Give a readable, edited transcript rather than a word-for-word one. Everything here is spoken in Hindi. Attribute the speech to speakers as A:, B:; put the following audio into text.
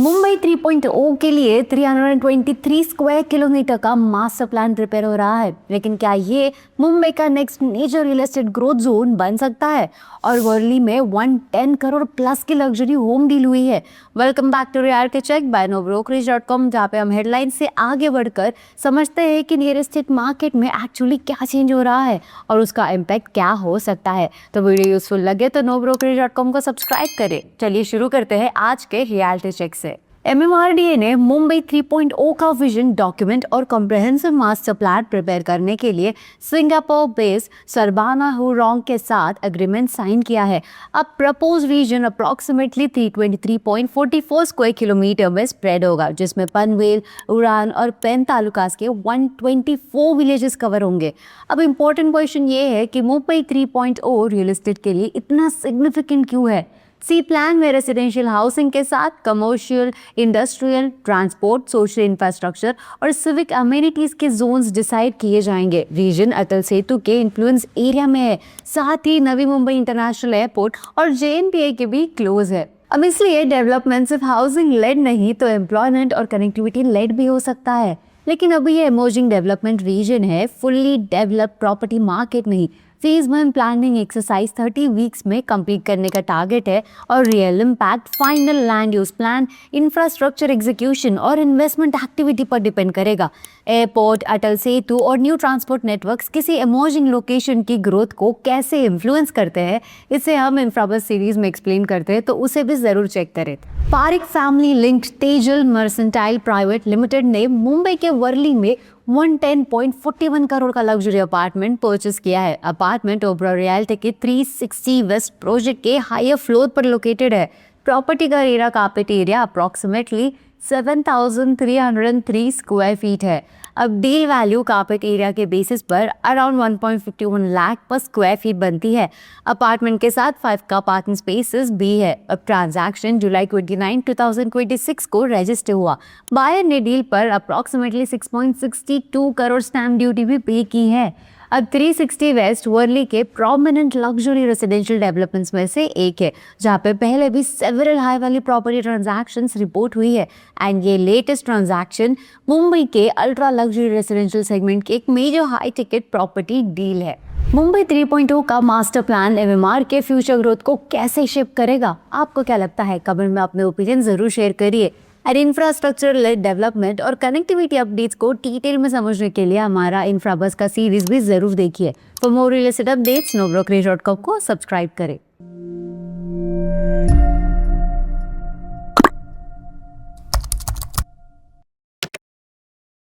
A: मुंबई 3.0 के लिए 323 स्क्वायर किलोमीटर का मास्टर प्लान प्रिपेयर हो रहा है, लेकिन क्या ये मुंबई का next major real estate growth zone बन सकता है? और वर्ली में 110 करोड़ प्लस की लग्जरी होम डील हुई है। Welcome back to reality check by nobrokerage.com, जहाँ पे हम हेडलाइन से आगे बढ़कर समझते हैं कि रियल एस्टेट मार्केट में एक्चुअली क्या चेंज हो रहा है और उसका इम्पैक्ट क्या हो सकता है। तो वीडियो यूजफुल लगे तो nobrokerage.com को सब्सक्राइब करें। चलिए शुरू करते हैं आज के रियलिटी चेक से। MMRDA ने मुंबई 3.0 का विजन डॉक्यूमेंट और कॉम्प्रिहेंसिव मास्टर प्लान प्रिपेयर करने के लिए सिंगापुर बेस्ड सरबाना हुरोंग के साथ एग्रीमेंट साइन किया है। अब propose region approximately 323.44 square kilometre में स्प्रेड होगा, जिसमें पनवेल, उड़ान और पेन तालुकास के 124 विलेजेस कवर होंगे। अब इम्पोर्टेंट क्वेश्चन ये है कि मुंबई 3.0 रियल एस्टेट के लिए इतना सिग्निफिकेंट क्यों है? सी प्लान में रेसिडेंशियल हाउसिंग के साथ commercial, industrial, transport, social infrastructure और सिविक अमेनिटीज के जोन्स डिसाइड किए जाएंगे। रीजन अटल सेतु के इन्फ्लुएंस एरिया में है, साथ ही नवी मुंबई इंटरनेशनल एयरपोर्ट और JNPA के भी क्लोज है। अब इसलिए डेवलपमेंट सिर्फ हाउसिंग लेड नहीं तो एम्प्लॉयमेंट और कनेक्टिविटी लेड भी हो सकता है। लेकिन अभी ये इमर्जिंग डेवलपमेंट रीजन है, फुल्ली डेवलप्ड प्रॉपर्टी मार्केट नहीं। फेज 1 प्लानिंग एक्सरसाइज 30 वीक्स में कंप्लीट करने का टारगेट है और real impact final land use plan, infrastructure execution और इन्वेस्टमेंट एक्टिविटी पर डिपेंड करेगा। एयरपोर्ट, अटल सेतु और न्यू ट्रांसपोर्ट नेटवर्क्स किसी इमर्जिंग लोकेशन की ग्रोथ को कैसे इन्फ्लुएंस करते हैं, इसे हम इंफ्राबस सीरीज में एक्सप्लेन करते हैं, तो उसे भी जरूर चेक करें। Parikh family linked Tejal mercantile private limited ने मुंबई के वर्ली में 110.41 करोड़ का लग्जरी अपार्टमेंट परचेस किया है। अपार्टमेंट ओबरा रियल्टी के 360 वेस्ट प्रोजेक्ट के हायर फ्लोर पर लोकेटेड है। प्रॉपर्टी का area carpet area approximately 7,303 square feet है। अब डील वैल्यू कार्पेट एरिया के बेसिस पर अराउंड 1.51 लाख पर स्क्वायर फीट बनती है। अपार्टमेंट के साथ 5 का पार्किंग स्पेसेस भी है। अब ट्रांजैक्शन जुलाई 29, 2026 को रजिस्टर हुआ। बायर ने डील पर अप्रॉक्सीमेटली 6.62 करोड़ स्टैम्प ड्यूटी भी पे की है। अब 360 वेस्ट वर्ली के प्रोमिनेंट लग्जरी रेसिडेंशियल डेवलपमेंट्स में से एक है, जहाँ पे पहले भी several high value property transactions report हुई है। एंड ये लेटेस्ट ट्रांजैक्शन मुंबई के अल्ट्रा लग्जरी रेसिडेंशियल सेगमेंट की एक major high ticket property deal है। मुंबई 3.0 का मास्टर प्लान MMR के फ्यूचर ग्रोथ को कैसे शेप करेगा? आपको क्या लगता है? कमेंट में अपने ओपिनियन जरूर शेयर करिए। और इंफ्रास्ट्रक्चर लेड डेवलपमेंट और कनेक्टिविटी अपडेट्स को डिटेल में समझने के लिए हमारा इंफ्राबस का सीरीज भी जरूर देखिए। For more real estate updates nobrokerage.com को सब्सक्राइब करें।